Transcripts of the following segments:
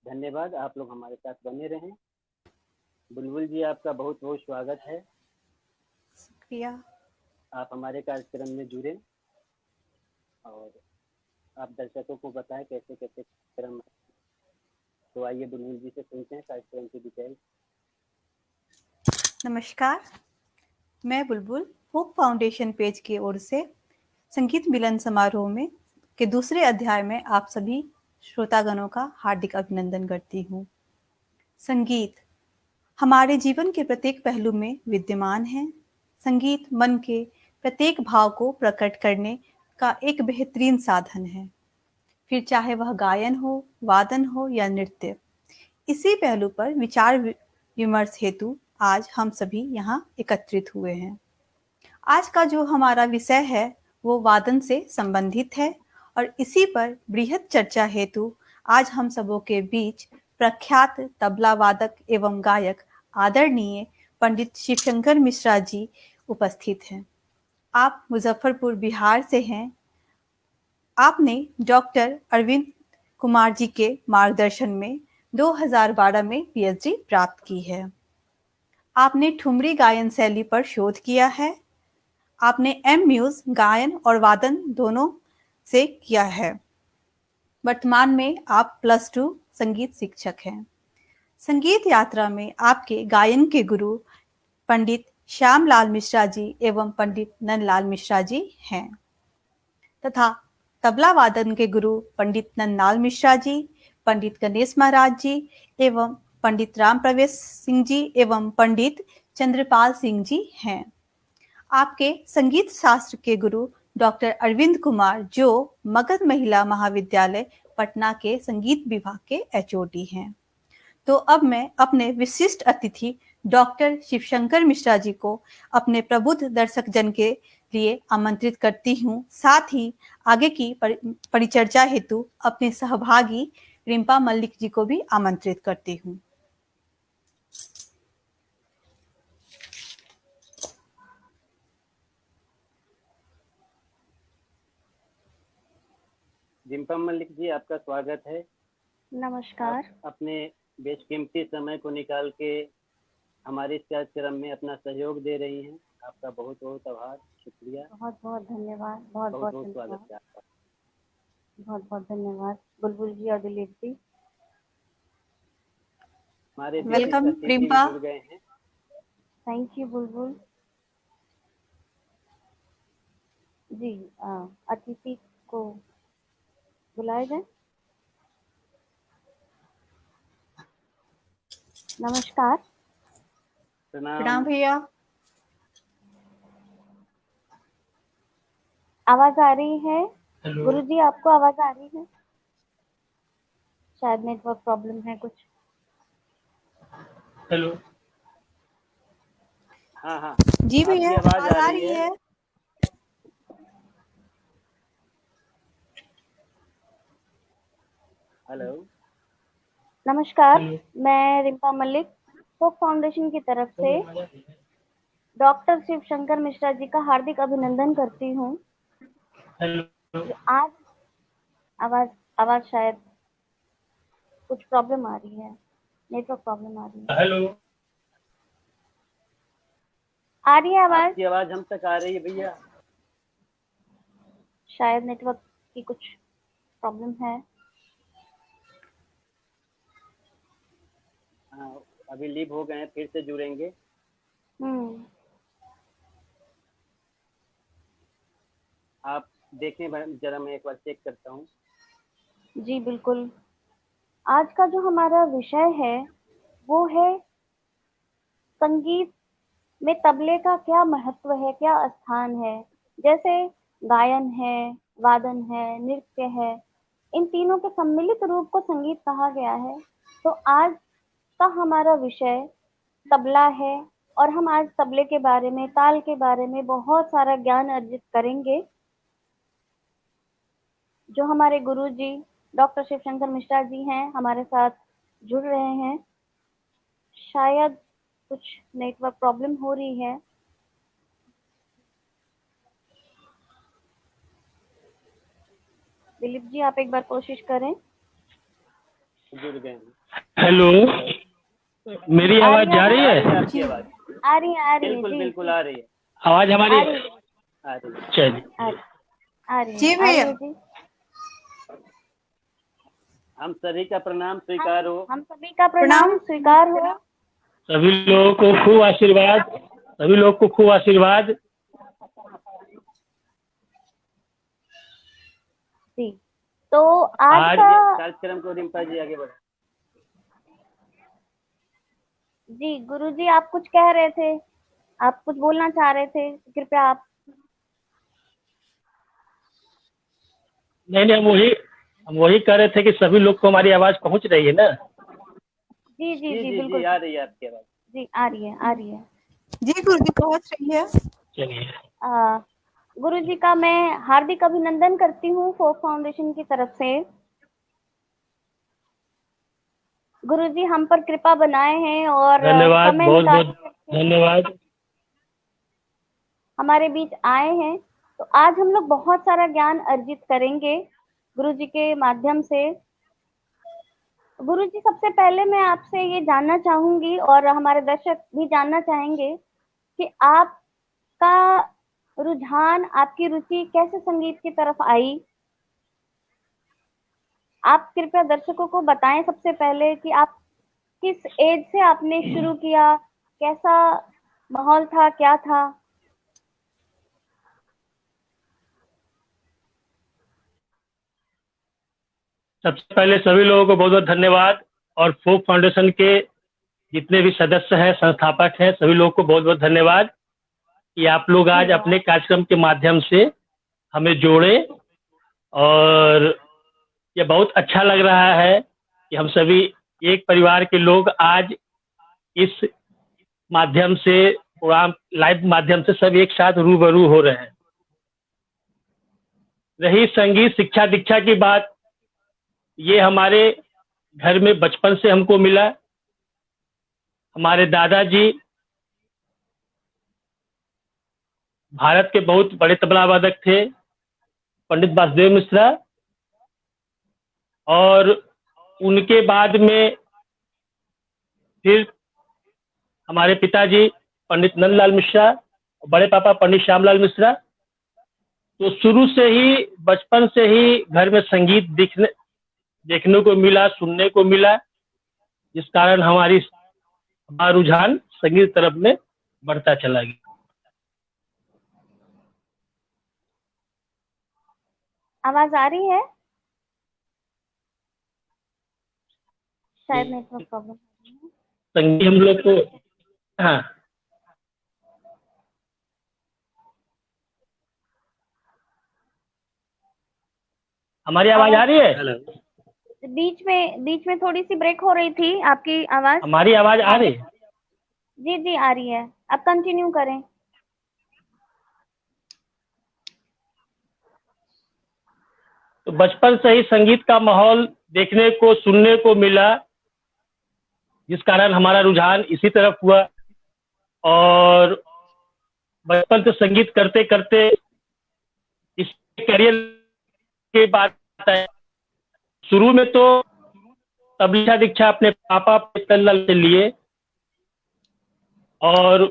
धन्यवाद। आप लोग हमारे साथ बने रहें। बुलबुल जी, आपका बहुत बहुत स्वागत है। शुक्रिया। आप हमारे कार्यक्रम में जुड़े और आप दर्शकों को बताएं कैसे कैसे कार्यक्रम है। तो आइए बुलबुल जी से सुनते हैं कार्यक्रम की डिटेल। नमस्कार, मैं बुलबुल होप फाउंडेशन पेज की ओर से संगीत मिलन समारोह में के दूसरे अध्याय में आप सभी श्रोतागणों का हार्दिक अभिनंदन करती हूँ। संगीत हमारे जीवन के प्रत्येक पहलू में विद्यमान है। संगीत मन के प्रत्येक भाव को प्रकट करने का एक बेहतरीन साधन है, फिर चाहे वह गायन हो, वादन हो या नृत्य। इसी पहलू पर विचार विमर्श हेतु आज हम सभी यहाँ एकत्रित हुए हैं। आज का जो हमारा विषय है वो वादन से संबंधित है और इसी पर बृहद चर्चा हेतु आज हम सबों के बीच प्रख्यात तबला वादक एवं गायक आदरणीय पंडित शिवशंकर मिश्रा जी उपस्थित हैं। आप मुजफ्फरपुर बिहार से हैं। आपने डॉक्टर अरविंद कुमार जी के मार्गदर्शन में 2012 में पीएचडी प्राप्त की है। आपने ठुमरी गायन शैली पर शोध किया है। आपने एम म्यूज गायन और वादन दोनों से किया है। वर्तमान में आप +2 संगीत शिक्षक हैं। संगीत यात्रा में आपके गायन के गुरु पंडित श्यामलाल मिश्रा जी एवं पंडित नंदलाल मिश्रा जी हैं तथा तबला वादन के गुरु पंडित नंदलाल मिश्रा जी, पंडित गणेश महाराज जी एवं पंडित राम प्रवेश सिंह जी एवं पंडित चंद्रपाल सिंह जी हैं। आपके संगीत शास्त्र के गुरु डॉक्टर अरविंद कुमार जो मगध महिला महाविद्यालय पटना के संगीत विभाग के एचओडी हैं। तो अब मैं अपने विशिष्ट अतिथि डॉक्टर शिवशंकर मिश्रा जी को अपने प्रबुद्ध दर्शक जन के लिए आमंत्रित करती हूँ। साथ ही आगे की परिचर्चा हेतु अपने सहभागी रिम्पा मल्लिक जी को भी आमंत्रित करती हूँ। रिम्पा मल्लिक जी, आपका स्वागत है। नमस्कार। आप अपने बेशकीमती समय को निकाल के हमारे इस कार्यक्रम में अपना सहयोग दे रही हैं। आपका बहुत बहुत आभार, शुक्रिया। बहुत बहुत धन्यवाद। बहुत बहुत बहुत बहुत स्वागत धन्यवाद। है आपका। बहुत बहुत धन्यवाद बुलबुल जी और दिलीप जी। हमारे विशिष्ट वेलकम अतिथि भी रिम्पा। जुड़ गए हैं। थैंक यू बुलबुल जी। अतिथि को बुलाया जाए। नमस्कार। प्रणाम प्रणाम। भैया। आवाज आ रही है? हेलो। गुरु जी आपको आवाज आ रही है? शायद नेटवर्क प्रॉब्लम है कुछ। हेलो। हाँ हाँ, जी भैया, आपकी आवाज आवाज आ आ रही रही है। है। हेलो। नमस्कार, हेलो। मैं रिम्पा मल्लिक होप फाउंडेशन की तरफ से डॉक्टर शिवशंकर मिश्रा जी का हार्दिक अभिनंदन करती हूँ। हेलो। आज आवाज आवाज शायद कुछ प्रॉब्लम आ रही है, नेटवर्क प्रॉब्लम आ रही है। हेलो। आ रही है आवाज? आपकी आवाज हम तक आ रही है भैया। शायद नेटवर्क की कुछ प्रॉब्लम है। हाँ, अभी लीव हो गए हैं, फिर से जुड़ेंगे। हम्म। आप देखें जरा, मैं एक बार चेक करता हूँ। जी बिल्कुल। आज का जो हमारा विषय है वो है संगीत में तबले का क्या महत्व है, क्या स्थान है। जैसे गायन है, वादन है, नृत्य है, इन तीनों के सम्मिलित रूप को संगीत कहा गया है। तो आज का हमारा विषय तबला है और हम आज तबले के बारे में, ताल के बारे में बहुत सारा ज्ञान अर्जित करेंगे। जो हमारे गुरु जी डॉक्टर शिवशंकर मिश्रा जी हैं हमारे साथ जुड़ रहे हैं। शायद कुछ नेटवर्क प्रॉब्लम हो रही है। दिलीप जी आप एक बार कोशिश करें। जुड़ गए हैं। हेलो, मेरी आवाज जा रही है? आपकी आवाज आ रही है बिल्कुल जी बिल्कुल जी, आ रही है। आवाज हमारी आ रही है आ रही है। चलिए। आ रही जी है, आ रही भैया। है जी। हम सभी का प्रणाम स्वीकार हो। हम सभी का प्रणाम स्वीकार हो। सभी लोगों को खूब आशीर्वाद, सभी लोग को खूब आशीर्वाद। जी, तो आज आज का कार्यक्रम को रिम्पा जी आगे बढ़ा। जी गुरुजी, आप कुछ कह रहे थे, आप कुछ बोलना चाह रहे थे, कृपया आप। नहीं, हम वही कह रहे थे कि सभी लोग को हमारी आवाज पहुंच रही है ना? जी जी जी जी जी बिल्कुल जी आ रही है आपकी आवाज। जी, आ रही है, आ रही है। जी गुरुजी पहुंच रही है। चलिए। गुरुजी का मैं हार्दिक अभिनंदन करती हूँ फोक फाउंडेशन की तरफ से। गुरुजी हम पर कृपा बनाए हैं और धन्यवाद, समय बहुत निकाल बहुत करके धन्यवाद। हमारे बीच आए हैं। तो आज हम लोग बहुत सारा ज्ञान अर्जित करेंगे गुरुजी के माध्यम से। गुरुजी, सबसे पहले मैं आपसे ये जानना चाहूंगी और हमारे दर्शक भी जानना चाहेंगे कि आपका रुझान, आपकी रुचि कैसे संगीत की तरफ आई। आप कृपया दर्शकों को बताएं सबसे पहले कि आप किस एज से आपने शुरू किया, कैसा माहौल था, क्या था। सबसे पहले सभी लोगों को बहुत बहुत धन्यवाद, और फोक फाउंडेशन के जितने भी सदस्य हैं, संस्थापक हैं, सभी लोगों को बहुत बहुत धन्यवाद कि आप लोग आज अपने कार्यक्रम के माध्यम से हमें जोड़े। और ये बहुत अच्छा लग रहा है कि हम सभी एक परिवार के लोग आज इस माध्यम से, प्रोग्राम लाइव माध्यम से सब एक साथ रूबरू हो रहे हैं। रही संगीत शिक्षा दीक्षा की बात, ये हमारे घर में बचपन से हमको मिला। हमारे दादाजी भारत के बहुत बड़े तबला वादक थे, पंडित वासुदेव मिश्रा। और उनके बाद में फिर हमारे पिताजी पंडित नंदलाल मिश्रा, बड़े पापा पंडित श्यामलाल मिश्रा। तो शुरू से ही, बचपन से ही घर में संगीत देखने को मिला, सुनने को मिला, जिस कारण हमारा रुझान संगीत तरफ में बढ़ता चला गया। आवाज आ रही है? शायद नेटवर्क प्रॉब्लम। संगीत हम लोग को, हाँ, हमारी आवाज आ रही है? हेलो। बीच में थोड़ी सी ब्रेक हो रही थी आपकी आवाज। हमारी आवाज आ रही है? जी जी आ रही है, आप कंटिन्यू करें। तो बचपन से ही संगीत का माहौल देखने को, सुनने को मिला, जिस कारण हमारा रुझान इसी तरफ हुआ। और बचपन से संगीत करते करते इस करियर के बाद आता है। शुरू में तो तबला दीक्षा अपने पापा तल्लल से लिए, और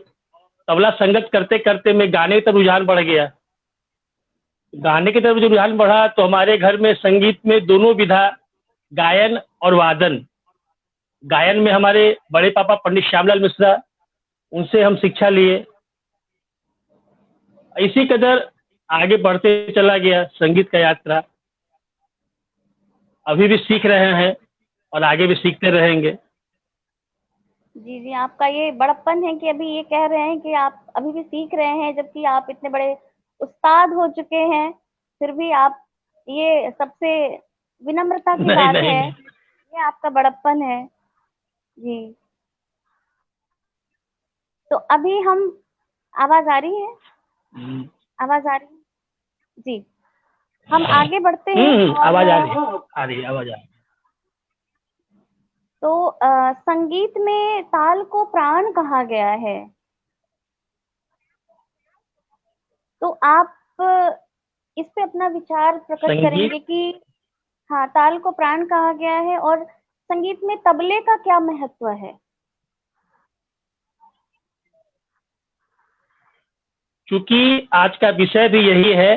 तबला संगत करते करते मैं गाने की तरफ रुझान बढ़ गया। गाने की तरफ जो रुझान बढ़ा तो हमारे घर में संगीत में दोनों विधा, गायन और वादन। गायन में हमारे बड़े पापा पंडित श्यामलाल मिश्रा, उनसे हम शिक्षा लिए। इसी कदर आगे बढ़ते चला गया संगीत का यात्रा। अभी भी सीख रहे हैं और आगे भी सीखते रहेंगे। जी जी, आपका ये बड़प्पन है कि अभी ये कह रहे हैं कि आप अभी भी सीख रहे हैं, जबकि आप इतने बड़े उस्ताद हो चुके हैं। फिर भी आप, ये सबसे विनम्रता की नहीं बात नहीं है, नहीं। ये आपका बड़प्पन है। जी, तो अभी हम, आवाज आ रही है? आवाज आ रही है? जी, हम आगे बढ़ते हैं और आवाज आ रही है, आ रही है, आवाज आ रही है। तो संगीत में ताल को प्राण कहा गया है। तो आप इस पे अपना विचार प्रकट संगीत, करेंगे कि हाँ, ताल को प्राण कहा गया है और संगीत में तबले का क्या महत्व है? क्योंकि आज का विषय भी यही है,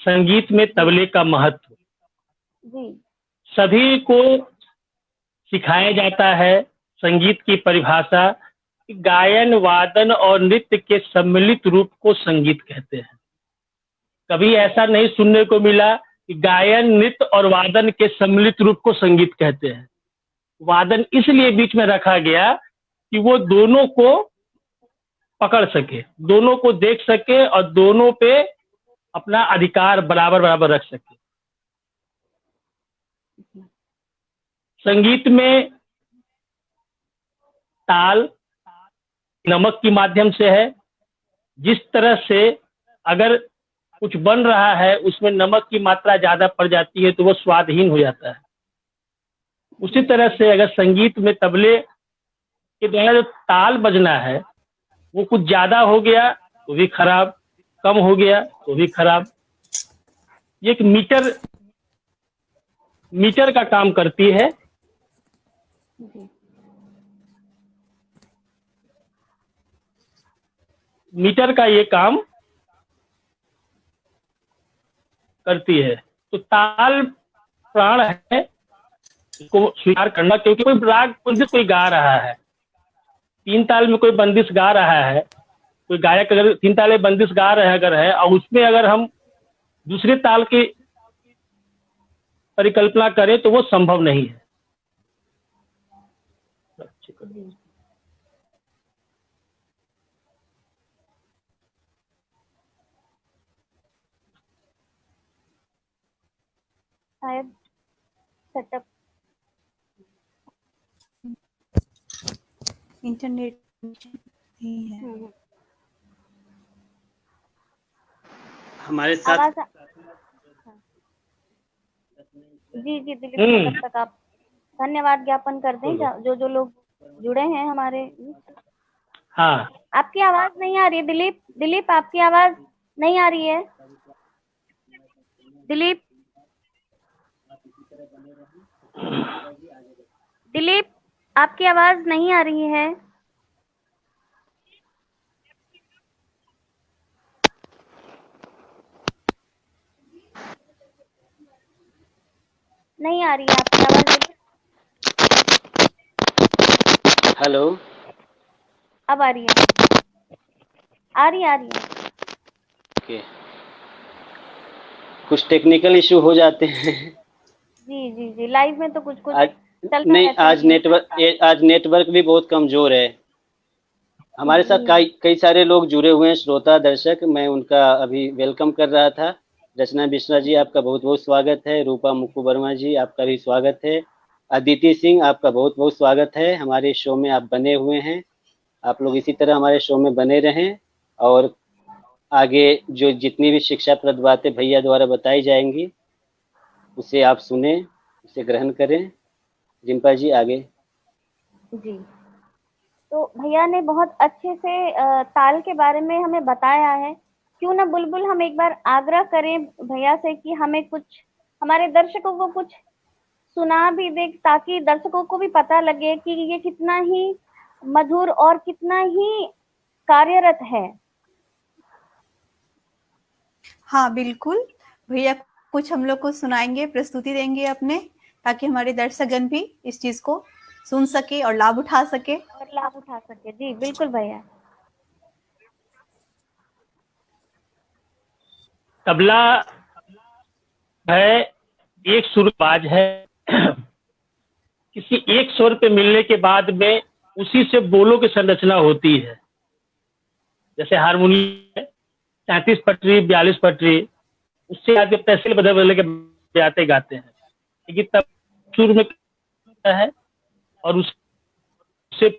संगीत में तबले का महत्व। जी सभी को सिखाया जाता है संगीत की परिभाषा, गायन, वादन और नृत्य के सम्मिलित रूप को संगीत कहते हैं। कभी ऐसा नहीं सुनने को मिला कि गायन, नृत्य और वादन के सम्मिलित रूप को संगीत कहते हैं। वादन इसलिए बीच में रखा गया कि वो दोनों को पकड़ सके, दोनों को देख सके और दोनों पे अपना अधिकार बराबर बराबर रख सके। संगीत में ताल नमक के माध्यम से है। जिस तरह से अगर कुछ बन रहा है उसमें नमक की मात्रा ज्यादा पड़ जाती है तो वो स्वादहीन हो जाता है। उसी तरह से अगर संगीत में तबले के द्वारा जो ताल बजना है वो कुछ ज्यादा हो गया तो भी खराब, कम हो गया तो भी खराब। ये एक मीटर का काम करती है। जी मीटर का ये काम करती है। तो ताल प्राण है, इसको स्वीकार करना। क्योंकि कोई राग कोई गा रहा है, 3 ताल में कोई बंदिश गा रहा है, कोई गायक अगर 3 ताल में बंदिश गा रहा है अगर है और उसमें अगर हम दूसरे ताल की परिकल्पना करें तो वो संभव नहीं है। शायद सेटअप इंटरनेट नहीं है। हमारे साथ आवाज जी दिलीप जी, तब तक आप धन्यवाद ज्ञापन कर दें जो लोग जुड़े हैं हमारे। हाँ, आपकी आवाज नहीं आ रही है दिलीप आपकी आवाज नहीं आ रही है। दिलीप आपकी आवाज नहीं आ रही है। नहीं आ रही है आपकी आवाज। हेलो, अब आ रही है, आ रही है। ओके, कुछ टेक्निकल इशू हो जाते हैं। जी लाइव में तो कुछ चलता नहीं, रहता है। आज नेटवर्क भी बहुत कमजोर है। हमारे साथ कई सारे लोग जुड़े हुए हैं, श्रोता दर्शक। मैं उनका अभी वेलकम कर रहा था। रचना मिश्रा जी, आपका बहुत बहुत स्वागत है। रूपा मुक्कू वर्मा जी, आपका भी स्वागत है। अदिति सिंह, आपका बहुत बहुत स्वागत है। हमारे शो में आप बने हुए हैं। आप लोग इसी तरह हमारे शो में बने रहें और आगे जो जितनी भी शिक्षाप्रद बातें भैया द्वारा बताई जाएंगी उसे आप सुने, उसे ग्रहण करें। रिम्पा जी आगे। जी, तो भैया ने बहुत अच्छे से ताल के बारे में हमें बताया है। क्यों ना बुलबुल हम एक बार आग्रह करें भैया से कि हमें कुछ हमारे दर्शकों को कुछ सुना भी दे, ताकि दर्शकों को भी पता लगे कि ये कितना ही मधुर और कितना ही कार्यरत है। हाँ बिल्कुल, भैया कुछ हम लोग को सुनाएंगे, प्रस्तुति देंगे अपने, ताकि हमारे दर्शकगण भी इस चीज को सुन सके और लाभ उठा सके। जी बिल्कुल भैया। तबला है एक सुरबाज है। किसी एक स्वर पे मिलने के बाद में उसी से बोलों की संरचना होती है। जैसे हारमोनियम 33 पटरी 42 पटरी, उससे आगे तहसील बदल के जाते गाते हैं, लेकिन तब सुर में है और उससे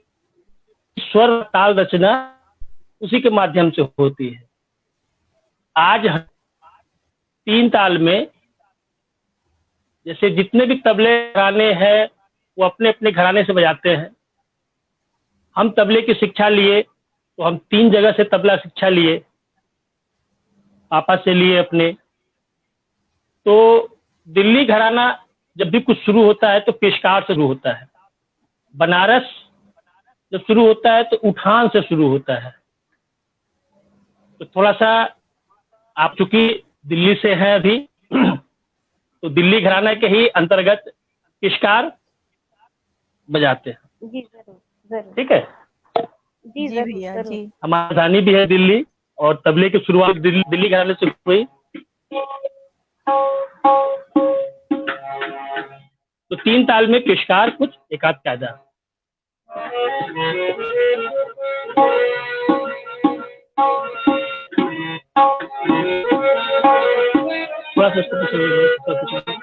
स्वर ताल रचना उसी के माध्यम से होती है। आज 3 ताल में जैसे जितने भी तबले घराने हैं वो अपने अपने घराने से बजाते हैं। हम तबले की शिक्षा लिए तो हम 3 जगह से तबला शिक्षा लिए, पापा से लिए अपने। तो दिल्ली घराना जब भी कुछ शुरू होता है तो पेशकार से शुरू होता है। बनारस जब शुरू होता है तो उठान से शुरू होता है। तो थोड़ा सा आप चूंकि दिल्ली से हैं अभी तो दिल्ली घराना के ही अंतर्गत पेशकार बजाते हैं। जी जरूर जरूर। ठीक है जी जी जरूर भैया जरूर। जी। हमारी राजधानी भी है दिल्ली और तबले की शुरुआत दिल्ली घराने से हुई। तो 3 ताल में पेशकार कुछ एक आध कायदा। थोड़ा सा इसको पीछे ले लो, थोड़ा पीछे ले लो।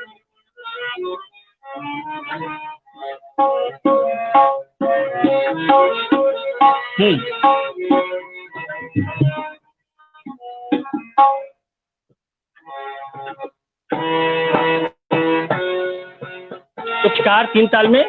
तो पेशकार 3 ताल में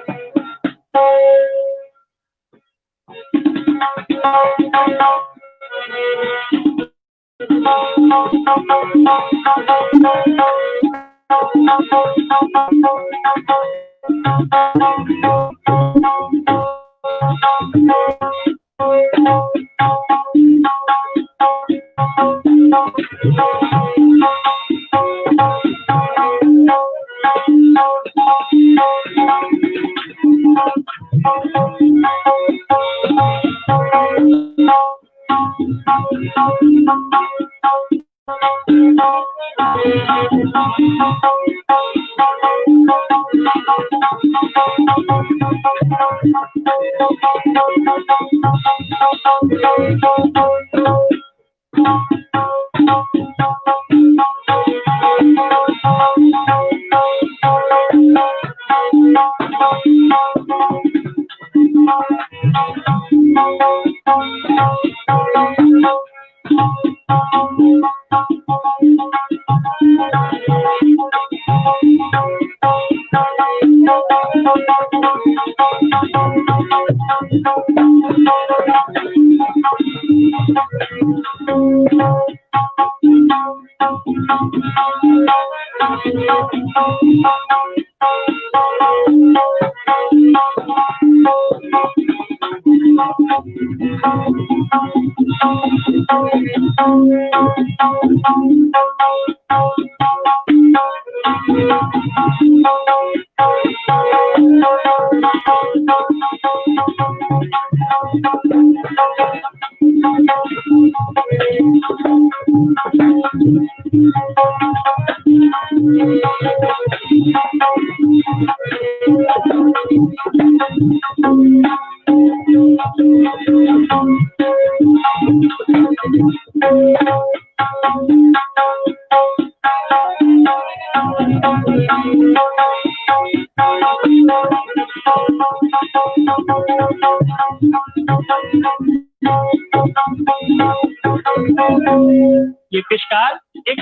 ये पेशकार एक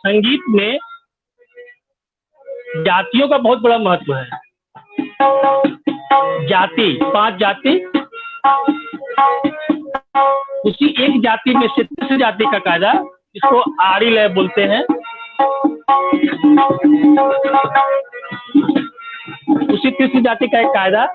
संगीत में जातियों का बहुत बड़ा महत्व है। जाति 5 जाति, उसी एक जाति में से तीसरी जाति का कायदा जिसको आड़ी लय बोलते हैं, उसी तीसरी जाति का एक कायदा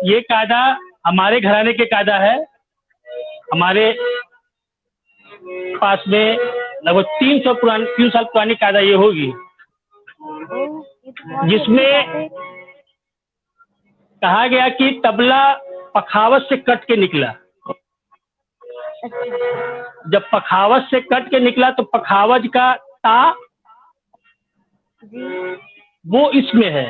ये कायदा हमारे घराने के कायदा है। हमारे पास में लगभग 300 साल पुरानी कायदा ये होगी, जिसमें कहा गया कि तबला पखावज से कट के निकला। जब पखावज से कट के निकला तो पखावज का ता वो इसमें है।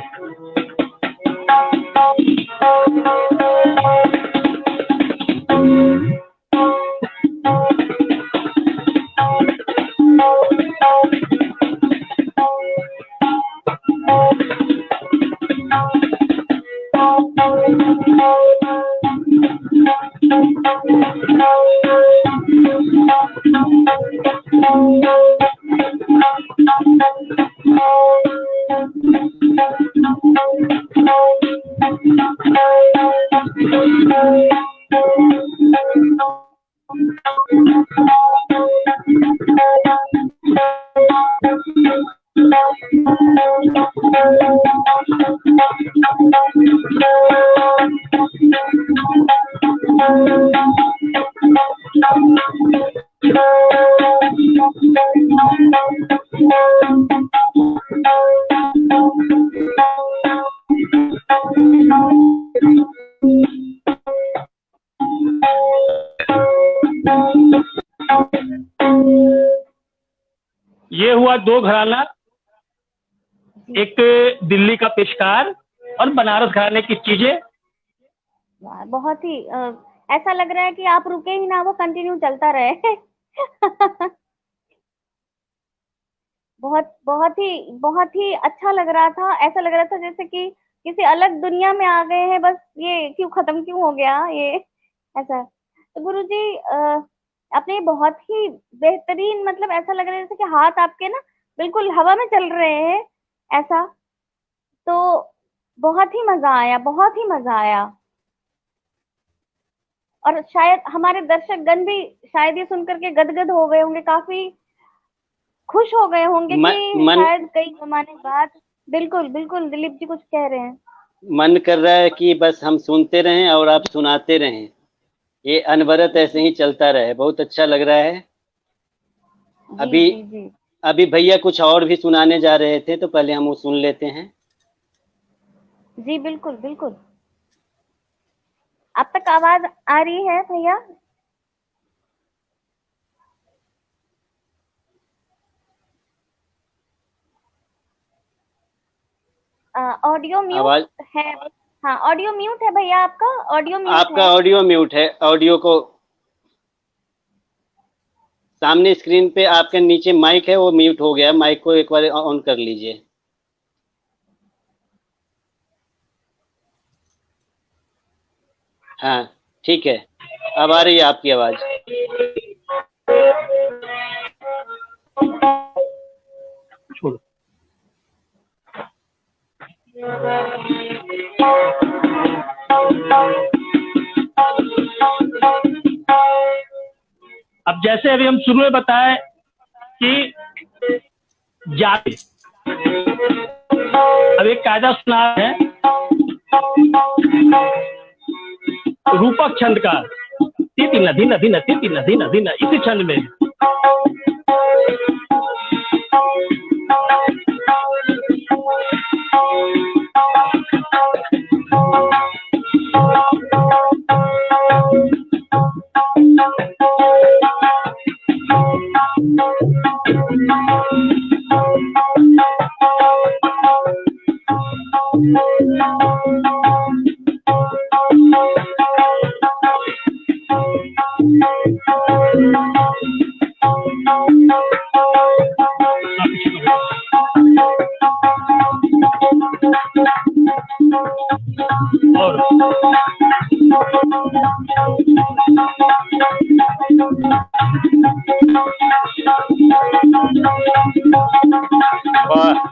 ये हुआ दो घराना, एक दिल्ली का पेशकार और बनारस घराने की चीजें। बहुत ही ऐसा लग रहा है कि आप रुके ही ना, वो कंटिन्यू चलता रहे। बहुत ही अच्छा लग रहा था। ऐसा लग रहा था जैसे कि किसी अलग दुनिया में आ गए हैं, बस ये क्यों खत्म क्यों हो गया ये, ऐसा। तो गुरुजी आपने बहुत ही बेहतरीन, मतलब ऐसा लग रहा है जैसे कि हाथ आपके ना बिल्कुल हवा में चल रहे हैं, ऐसा। तो बहुत ही मजा आया, बहुत ही मजा आया। और शायद हमारे दर्शकगण भी शायद ये सुनकर के गदगद हो गए होंगे, काफी खुश हो गए होंगे कि शायद कई जमाने बाद। बिल्कुल बिल्कुल दिलीप जी कुछ कह रहे हैं। मन कर रहा है कि बस हम सुनते रहें और आप सुनाते रहें, ये अनवरत ऐसे ही चलता रहे। बहुत अच्छा लग रहा है। अभी भैया कुछ और भी सुनाने जा रहे थे, तो पहले हम वो सुन लेते हैं। जी बिल्कुल बिल्कुल। अब तक आवाज आ रही है भैया? ऑडियो म्यूट है। हाँ ऑडियो म्यूट है भैया, आपका ऑडियो म्यूट है। आपका ऑडियो म्यूट है। ऑडियो को सामने स्क्रीन पे आपके नीचे माइक है, वो म्यूट हो गया। माइक को एक बार ऑन कर लीजिए। हाँ ठीक है, अब आ रही है आपकी आवाज। छोड़ो। अब जैसे अभी हम शुरू में बताए कि जाति, अब एक कायदा सुना है रूपक छंद का, तीती नदी नदी नदी नदी नदी नदी, इसी छंद में वाह,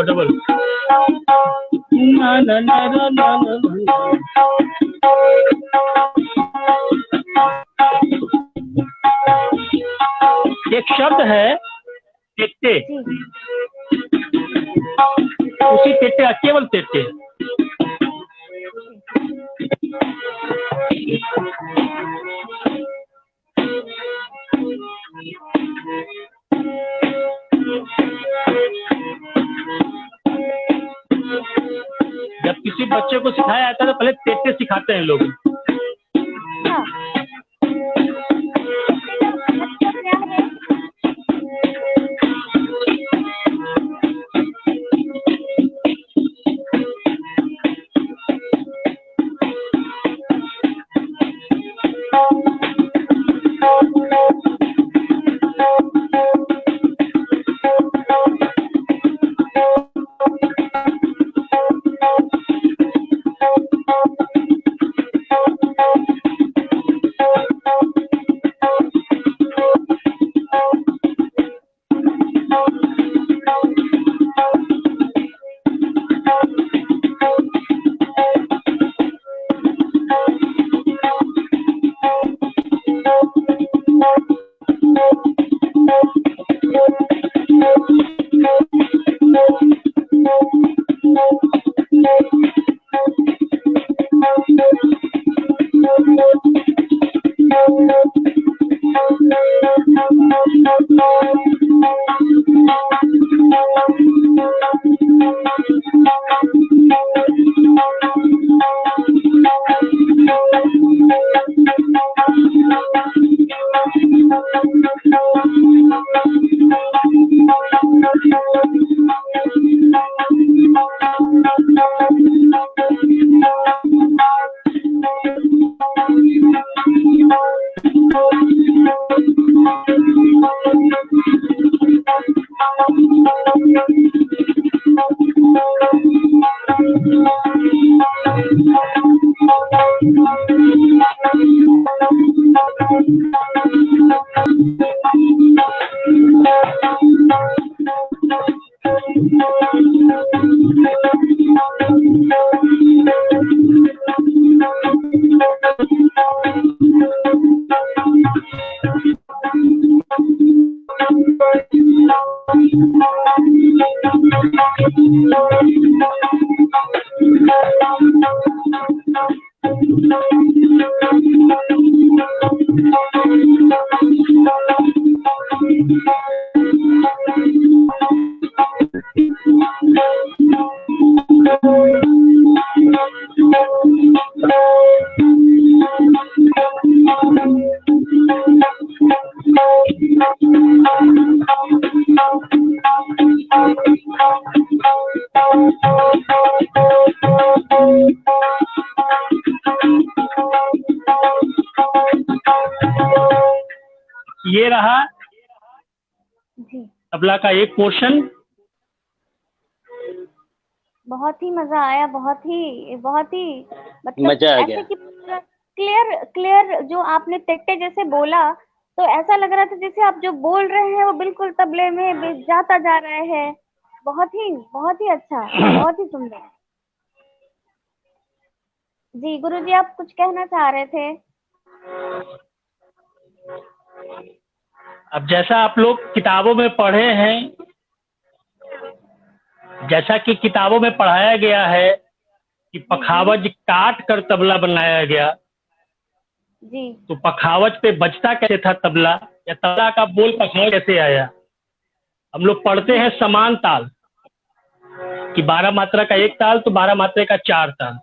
डबल ना ना ना ना ना ना। एक शब्द है टिट्टे, उसी तेटे, केवल तेटे। जब किसी बच्चे को सिखाया जाता है तो पहले तेटे सिखाते हैं लोग। हाँ। क्या है? ये रहा जी, तबला का एक पोर्शन। बहुत ही मजा आया, बहुत ही मतलब मजा आ ऐसे गया। कि क्लियर जो आपने तेट्टे जैसे बोला, तो ऐसा लग रहा था जैसे आप जो बोल रहे हैं वो बिल्कुल तबले में जाता जा रहा है। बहुत ही अच्छा, बहुत ही सुंदर। जी गुरुजी, आप कुछ कहना चाह रहे थे? अब जैसा आप लोग किताबों में पढ़े हैं, जैसा कि किताबों में पढ़ाया गया है कि पखावज काट कर तबला बनाया गया, जी तो पखावज पे बजता कैसे था तबला, या तबला का बोल पखावज कैसे आया? हम लोग पढ़ते हैं समान ताल कि 12 मात्रा का एक ताल तो 12 मात्रा का 4 ताल,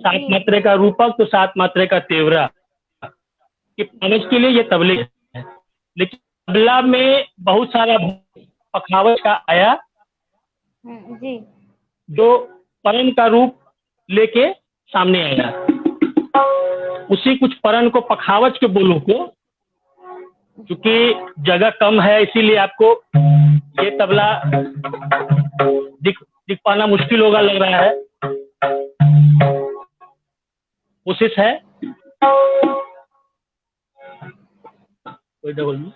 7 मात्रा का रूपक तो 7 मात्रा का तेवरा। कि पखावज के लिए ये तबले है, लेकिन तबला में बहुत सारा पखावज का आया जी जो परन का रूप लेके सामने आया। उसी कुछ परन को पखावज के बोलों को, क्योंकि जगह कम है इसीलिए आपको ये तबला दिख पाना मुश्किल होगा लग रहा है। कोशिश है कोई डबल में।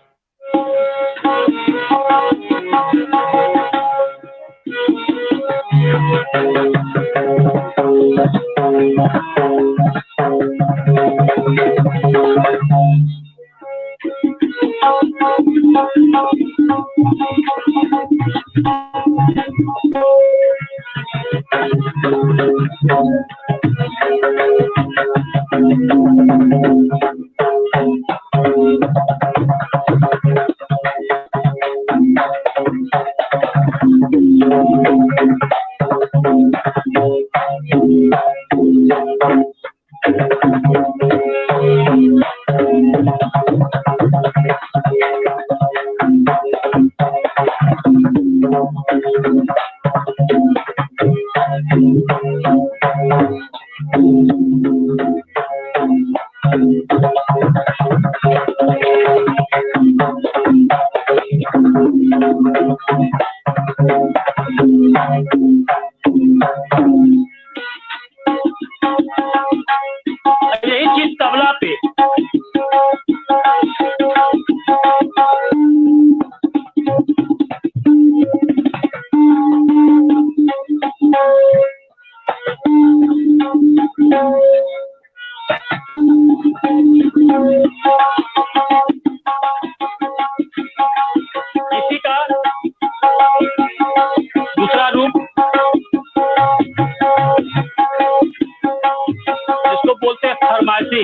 यही चीज तबला पे इसी का दूसरा रूप जिसको बोलते हैं फरमाइशी।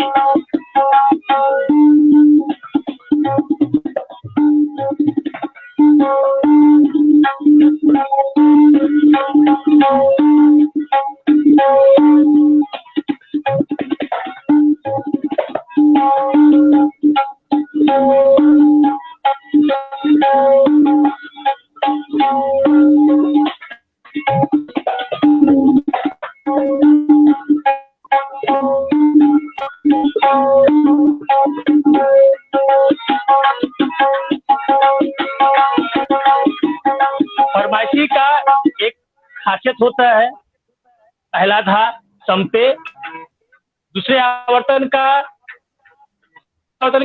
फरमाइशी का एक खासियत होता है, पहला धा संपे, दूसरे आवर्तन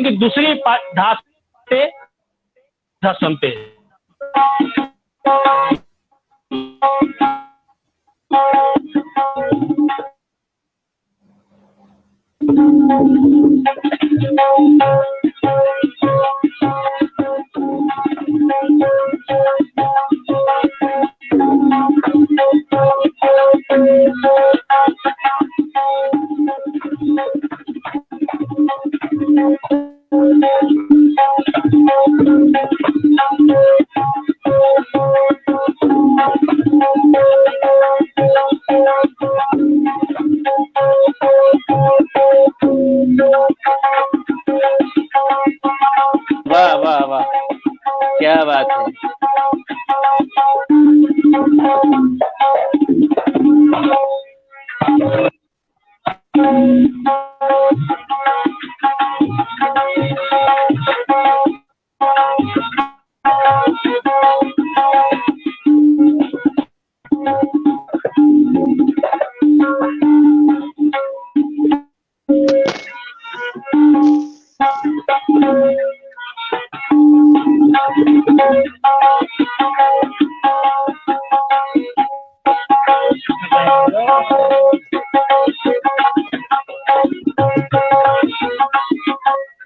की दूसरी धा से धा संपे। वाह वाह वाह, क्या बात है।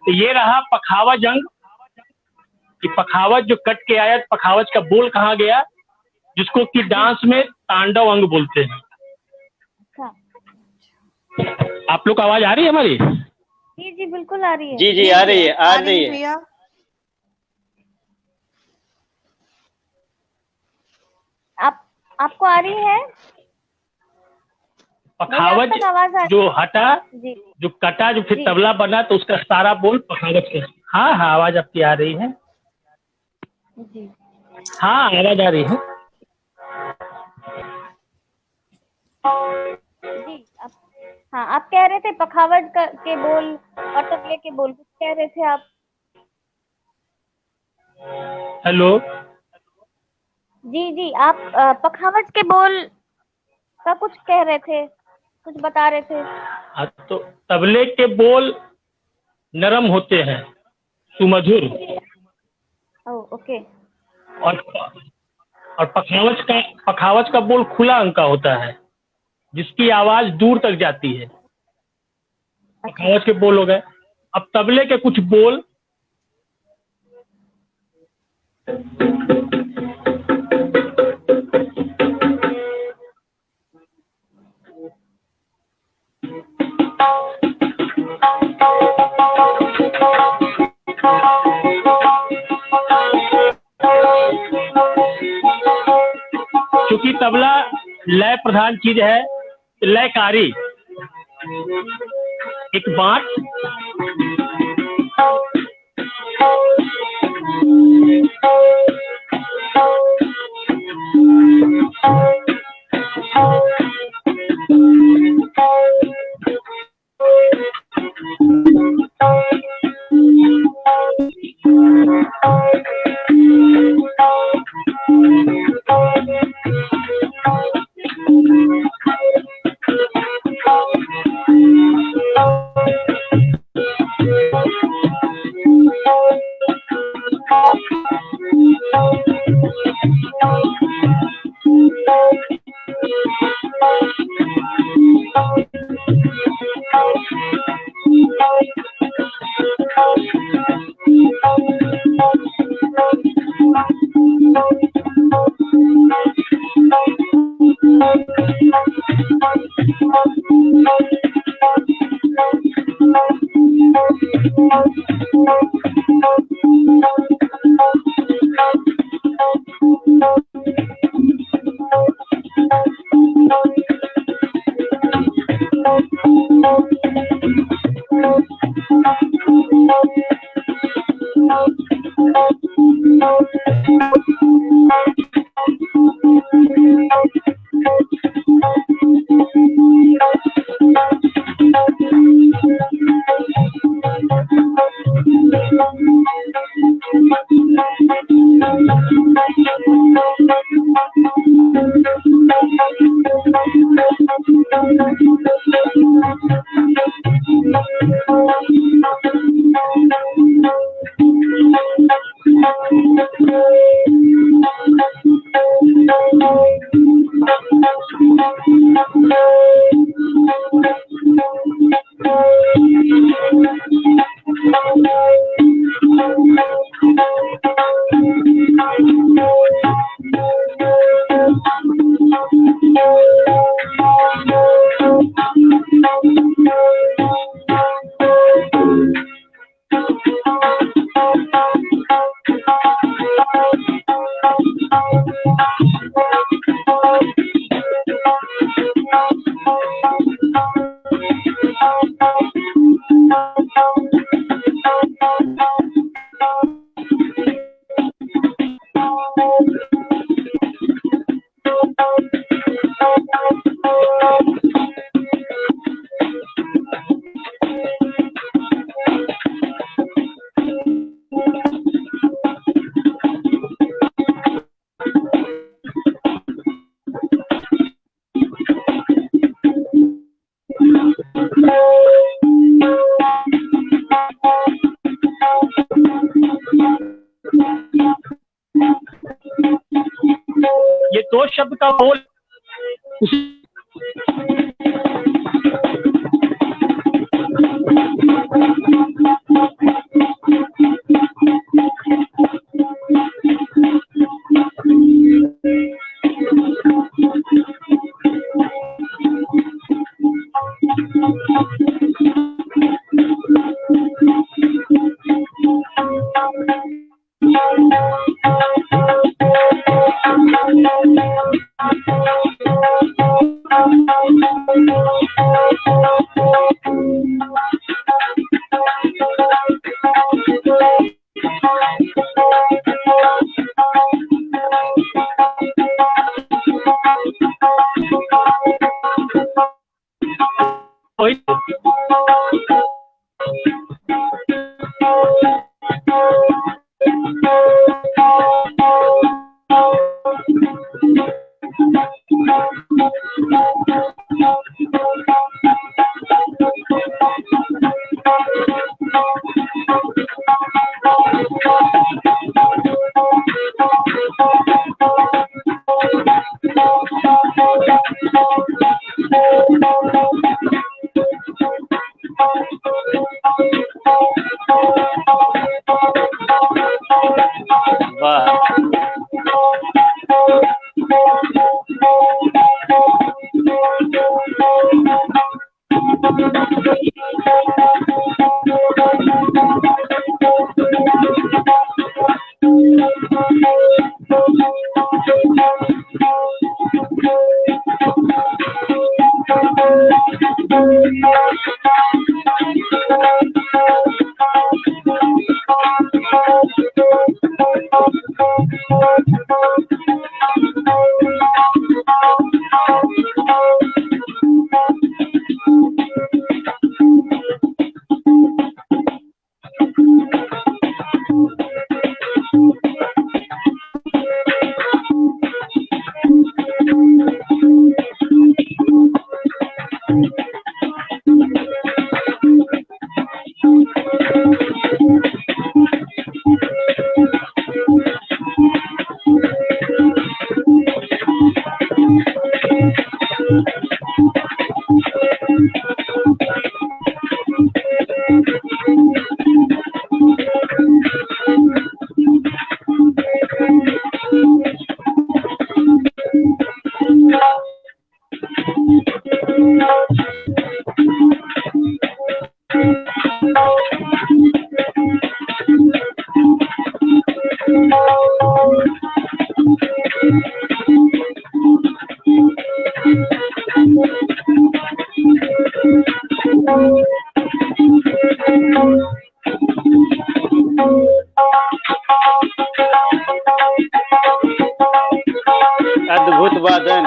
तो ये रहा पखावज अंग कि पखावज जो कट के आया, पखावज का बोल कहाँ गया, जिसको कि डांस में तांडव अंग बोलते हैं। आप लोग को आवाज आ रही है हमारी? जी जी बिल्कुल आ रही है। जी जी आ रही है, आ रही है। भैया। आपको आ रही है? पखावज मुझे अब तक आवाज आ रही जो हटा, जी जो कटा, जो फिर जी। तबला बना, तो उसका सारा बोल पखावज का। हाँ हाँ, आवाज आपकी आ रही है। जी हाँ, आवाज आ रही है। जी हाँ, आप कह रहे थे पखावज के बोल और तबले के बोल, कुछ कह रहे थे आप? हेलो। जी जी, आप पखावज के बोल का कुछ कह रहे थे, कुछ बता रहे थे। हाँ, तो तबले के बोल नरम होते हैं, सुमधुर, ओके। और पखावज का बोल खुला अंग का होता है, जिसकी आवाज दूर तक जाती है। पखावज के बोल हो गए। अब तबले के कुछ बोल, क्योंकि तबला लय प्रधान चीज है, लयकारी एक बात ये दो शब्द का बोल अद्भुत वादन।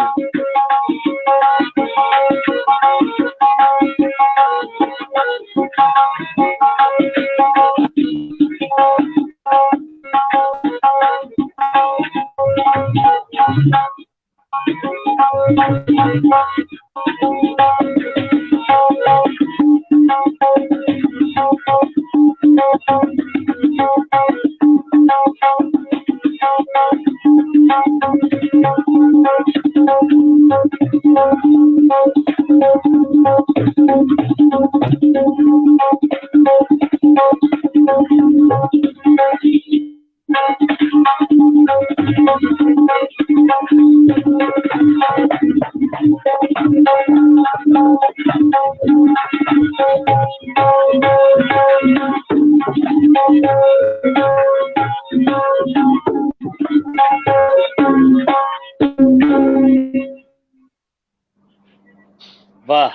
वाह,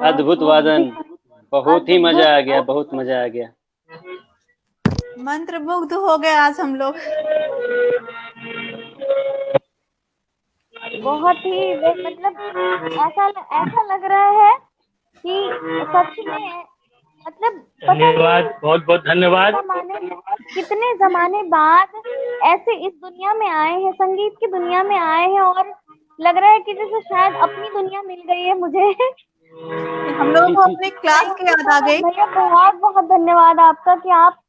अद्भुत वादन। बहुत ही मजा आ गया, बहुत मजा आ गया। मंत्रमुग्ध हो गए आज हम लोग। बहुत ही मतलब ऐसा ऐसा लग रहा है कि सच में मतलब पता नहीं धन्यवाद, बहुत बहुत धन्यवाद। कितने जमाने बाद ऐसे इस दुनिया में आए हैं, संगीत की दुनिया में आए हैं, और लग रहा है कि जैसे शायद अपनी दुनिया मिल गई है मुझे। हम लोगों को अपने क्लास की याद आ गई। भैया बहुत बहुत धन्यवाद आपका कि आप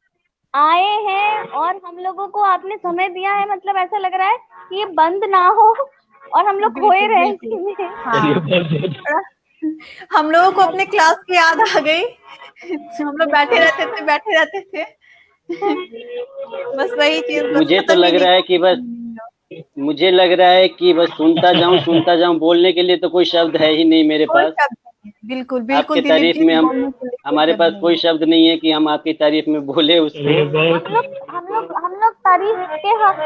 आए हैं और हम लोगों को आपने समय दिया है। मतलब ऐसा लग रहा है कि ये बंद ना हो और हम लोग खोए रहे इसी में। हाँ। हम लोगों को अपने क्लास की याद आ गई। हम लोग बैठे रहते थे। बस वही चीज बस मुझे तो खत्म ही लग नहीं रहा है कि बस मुझे लग रहा है कि बस सुनता जाऊं, बोलने के लिए तो कोई शब्द है ही नहीं मेरे कोई पास। शब्द नहीं। बिल्कुल बिल्कुल आपके दिलीप तारीफ जी, में हम बोलने के लिए कोई हमारे शब्द पास नहीं कोई है। शब्द नहीं है कि हम आपकी तारीफ में बोले उसको। हम लोग तारीफ के हक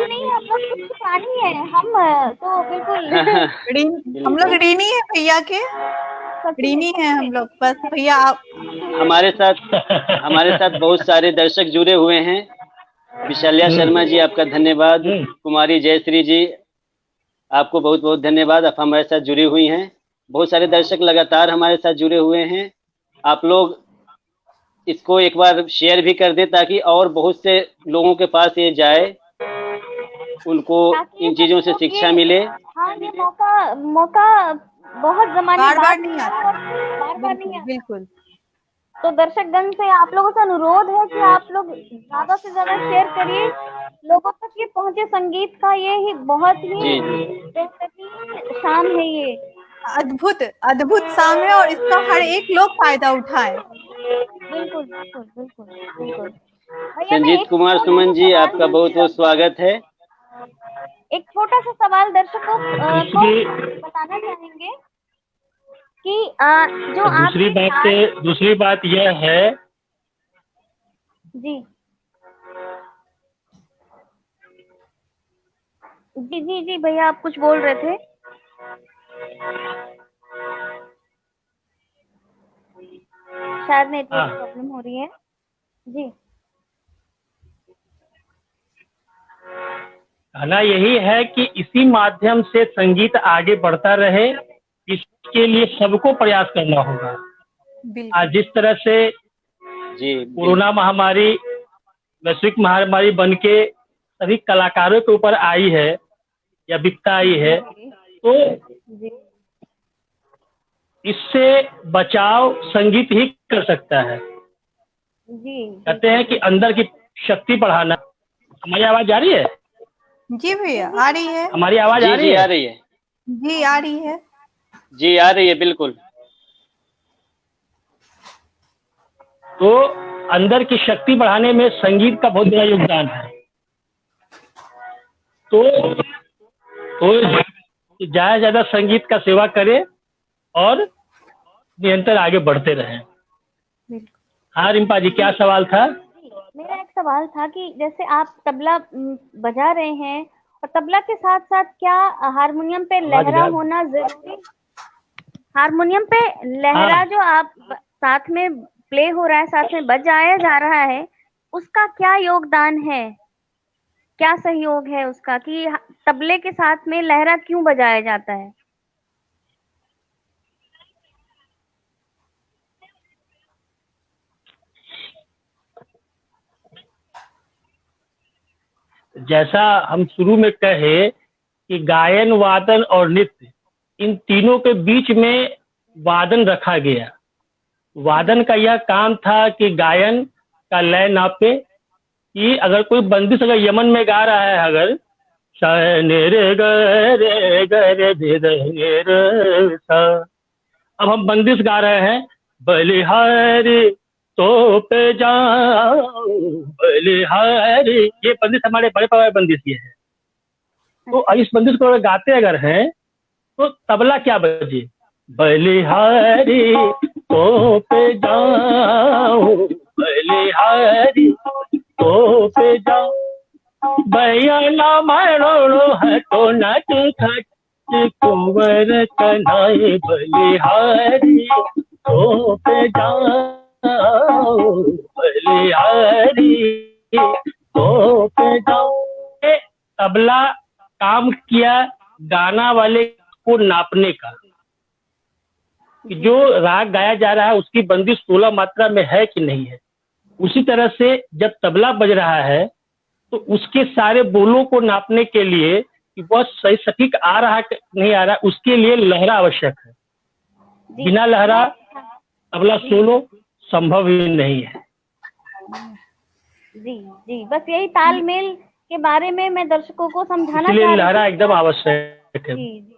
नहीं है, हम लोग कुछ प्राणी है हम तो बिल्कुल हम लोग बिल्कुल। ऋणी है भैया के, ऋणी है हम लोग। बस भैया आप हमारे साथ बहुत सारे दर्शक जुड़े हुए हैं। विशाल्या शर्मा जी, आपका धन्यवाद। कुमारी जयश्री जी, आपको बहुत बहुत धन्यवाद, आप हमारे साथ जुड़ी हुई हैं। बहुत सारे दर्शक लगातार हमारे साथ जुड़े हुए हैं। आप लोग इसको एक बार शेयर भी कर दें ताकि और बहुत से लोगों के पास ये जाए, उनको इन चीजों से शिक्षा मिले। हाँ, ये मौका बहुत जमाने बार बाद नहीं मिला आता। और बार नहीं बिल्कुल आता। बिल्कुल। तो दर्शकगण से आप लोगों से अनुरोध है कि आप लोग ज्यादा से ज्यादा शेयर करिए, लोगों तक ये पहुंचे। संगीत का ये ही बहुत ही जी जी बेहतरीन शाम है ये। अद्भुत अद्भुत शाम है और इसका हर एक लोग फायदा उठाए। बिल्कुल बिल्कुल बिल्कुल बिल्कुल। भैया मैं संजीत एक कुमार छोटा सुमन सा जी, सवाल आपका बहुत बहुत स्वागत है। एक छोटा सा सवाल दर्शकों को बताना चाहेंगे कि जो आपके दूसरी बात यह है जी जी जी जी भैया आप कुछ बोल रहे थे। शायद नेटवर्क हाँ। प्रॉब्लम हो रही है। जी कहना यही है कि इसी माध्यम से संगीत आगे बढ़ता रहे, इसके लिए सबको प्रयास करना होगा। बिल्कुल आज जिस तरह से जी कोरोना महामारी वैश्विक महामारी बन के सभी कलाकारों के ऊपर आई है या विपदा आई है, तो जी इससे बचाव संगीत ही कर सकता है। जी कहते हैं कि अंदर की शक्ति बढ़ाना। हमारी आवाज आ रही है? जी भैया आ रही है। हमारी आवाज आ जी रही जी आ है? रही है। जी आ रही है। जी आ रही है बिल्कुल। तो अंदर की शक्ति बढ़ाने में संगीत का बहुत बड़ा योगदान है। तो ज्यादा से ज्यादा संगीत का सेवा करें और निरंतर आगे बढ़ते रहें। बिल्कुल हाँ रिम्पा जी, क्या सवाल था? जी, मेरा एक सवाल था कि जैसे आप तबला बजा रहे हैं और तबला के साथ साथ क्या हारमोनियम पे आवाज लहरा गायब। होना जरूरी? हारमोनियम पे लहरा हाँ। जो आप साथ में प्ले हो रहा है, साथ में बजाया जा रहा है, उसका क्या योगदान है, क्या सहयोग है उसका कि तबले के साथ में लहरा क्यों बजाया जाता है? जैसा हम शुरू में कहे कि गायन, वादन और नृत्य, इन तीनों के बीच में वादन रखा गया। वादन का यह काम था कि गायन का लय नापे, कि अगर कोई बंदिश अगर यमन में गा रहा है, अगर रे ग रे ग रे धे रे रे सा, अब हम बंदिश गा रहे हैं, बलिहारी तो पे जाओ बलिहारी, ये बंदिश हमारे बड़े पापा बंदिश ये है। तो इस बंदिश को अगर गाते अगर हैं तो तबला क्या बजे, बलिहारी तो पे जाओ बलिहारी तो पे जाओ, बयाना मारो है तो नच खच कुंवर कन्हई बलिहारी तो पे जाओ बलिहारी तो पे जाओ। ये तबला काम किया गाना वाले को नापने का, कि जो राग गाया जा रहा है उसकी बंदिश 16 मात्रा में है कि नहीं है। उसी तरह से जब तबला बज रहा है तो उसके सारे बोलों को नापने के लिए कि वह सही सटीक आ रहा है नहीं आ रहा, उसके लिए लहरा आवश्यक है। बिना लहरा तबला सोलो संभव ही नहीं है। जी जी, बस यही तालमेल के बारे में मैं दर्शकों को समझाना इसलिए चाह रही लहरा थी। एकदम आवश्यक है। जी जी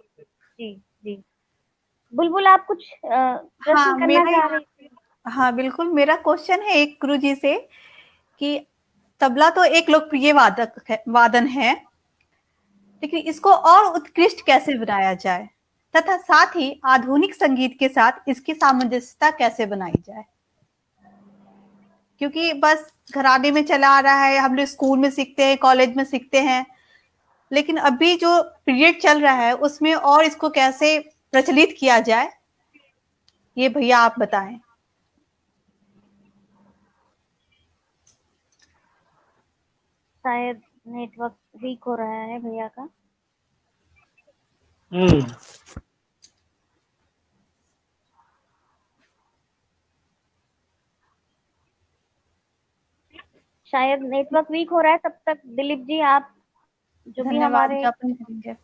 जी जी, बुलबुल आप कुछ प्रश्न हाँ करना मेरा चाह रही थी? हाँ बिल्कुल, मेरा क्वेश्चन है एक गुरुजी से कि तबला तो एक लोकप्रिय वादन है, लेकिन इसको और उत्कृष्ट कैसे बनाया जाए तथा साथ ही आधुनिक संगीत के साथ इसकी सामंजस्यता कैसे बनाई जाए? क्योंकि बस घराने में चला आ रहा है, हम लोग स्कूल में सीखते हैं, कॉलेज में सीखते हैं, लेकिन अभी जो पीरियड चल रहा है उसमें और इसको कैसे प्रचलित किया जाए, ये भैया आप बताएं। शायद नेटवर्क वीक हो रहा है भैया का। शायद नेटवर्क वीक हो रहा है, तब तक दिलीप जी आप जो भी धन्यवाद हमारे ज्ञापन करेंगे।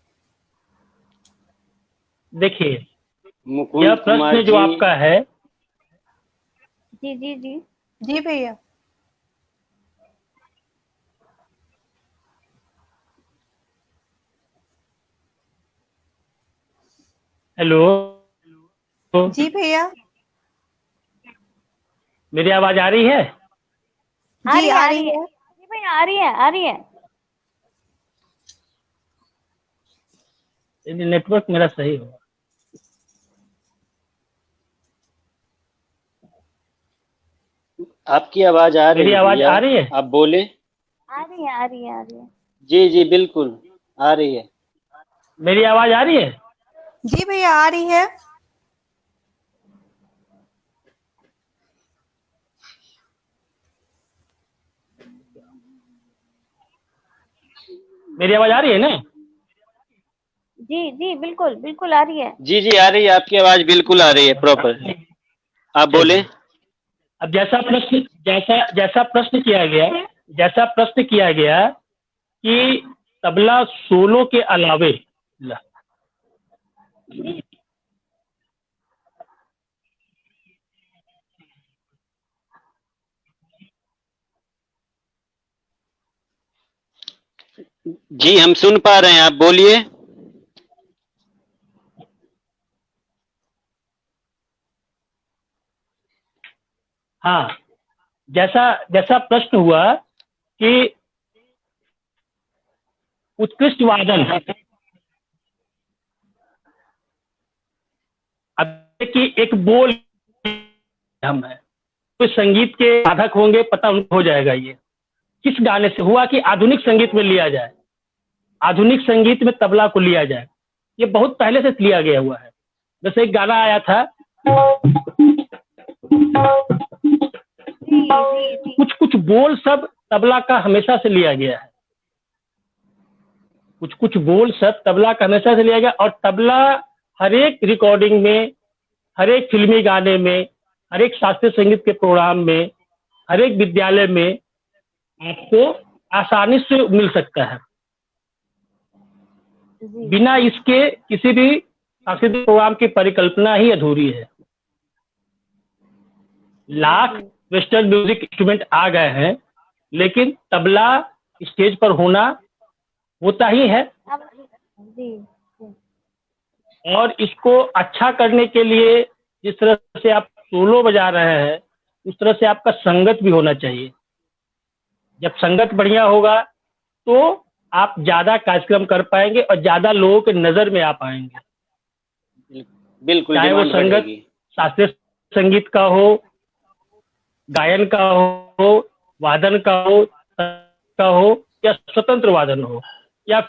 देखिए, यह मुकुंद कुमार प्रश्न जो जी, आपका है, जी जी जी जी भैया। हेलो, जी भैया। मेरी आवाज आ रही है? जी आ रही है। जी भैया आ रही है, आ रही है। नेटवर्क मेरा सही होगा। आपकी आवाज आ रही मेरी है आवाज भैया, आ रही है? आप बोले। आ रही है, आ रही है, आ रही है। जी जी बिल्कुल आ रही है। मेरी आवाज आ रही है? जी भैया आ रही है। मेरी आवाज आ रही है ना? जी जी बिल्कुल बिल्कुल आ रही है। जी जी आ रही है, आपकी आवाज बिल्कुल आ रही है प्रॉपर। आप बोले। चलिए, अब जैसा प्रश्न किया गया कि तबला सोलो के अलावे, जी हम सुन पा रहे हैं, आप बोलिए। हाँ, जैसा जैसा प्रश्न हुआ कि उत्कृष्ट वादन, अब कि एक बोल हम है, तो संगीत के साधक होंगे, पता उनको हो जाएगा ये किस गाने से हुआ कि आधुनिक संगीत में लिया जाए, आधुनिक संगीत में तबला को लिया जाए। ये बहुत पहले से लिया गया हुआ है। जैसे एक गाना आया था, जी जी जी कुछ कुछ बोल सब तबला का हमेशा से लिया गया है, कुछ कुछ बोल सब तबला का हमेशा से लिया गया। और तबला हर एक रिकॉर्डिंग में, हर एक फिल्मी गाने में, हर एक शास्त्रीय संगीत के प्रोग्राम में, हर एक विद्यालय में आपको आसानी से मिल सकता है। जी बिना इसके किसी भी सांस्कृतिक प्रोग्राम की परिकल्पना ही अधूरी है। लाख जी वेस्टर्न म्यूजिक इंस्ट्रूमेंट आ गए हैं, लेकिन तबला स्टेज पर होता ही है। अब जी जी और इसको अच्छा करने के लिए जिस तरह से आप सोलो बजा रहे हैं, उस तरह से आपका संगत भी होना चाहिए। जब संगत बढ़िया होगा तो आप ज्यादा कार्यक्रम कर पाएंगे और ज्यादा लोगों के नजर में आ पाएंगे। बिल्कुल चाहे वो डिमांड संगत बढ़ेगी। शास्त्रीय संगीत का हो, गायन का हो, वादन का हो या स्वतंत्र वादन हो, या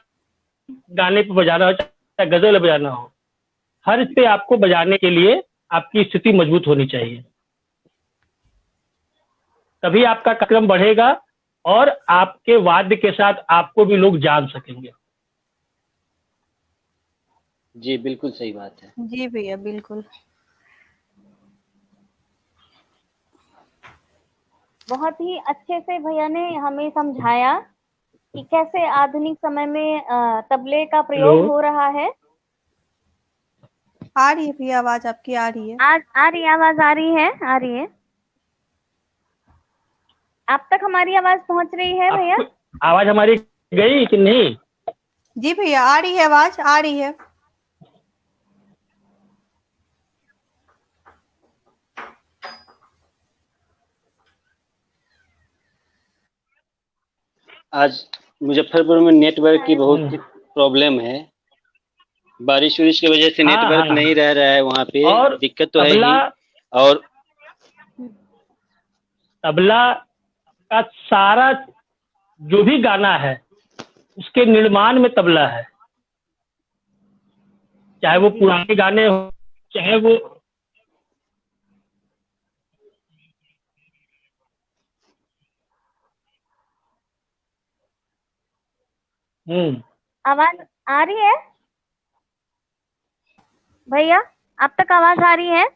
गाने पे बजाना हो, चाहे गजल बजाना हो, हर पे आपको बजाने के लिए आपकी स्थिति मजबूत होनी चाहिए। तभी आपका कार्यक्रम बढ़ेगा और आपके वाद्य के साथ आपको भी लोग जान सकेंगे। जी बिल्कुल सही बात है। जी भैया बिल्कुल। बहुत ही अच्छे से भैया ने हमें समझाया कि कैसे आधुनिक समय में तबले का प्रयोग हेलो, हो रहा है। आ रही है भैया आवाज आपकी, आ रही है। आज आ रही है आवाज, आ रही है आ रही है। आप तक हमारी आवाज पहुंच रही है भैया? आपको आवाज हमारी गई कि नहीं? जी भैया आ रही है आवाज, आ रही है। आज मुजफ्फरपुर में नेटवर्क की बहुत हम्म, प्रॉब्लम है, बारिश वारिश की वजह से हाँ नेटवर्क हाँ। नहीं रह रहा है वहाँ पे, और दिक्कत तो है तबला ही। और तबला का सारा जो भी गाना है उसके निर्माण में तबला है, चाहे वो जी पुराने गाने हो, चाहे वो आवाज आ रही है भैया? आप तक आवाज आ रही है?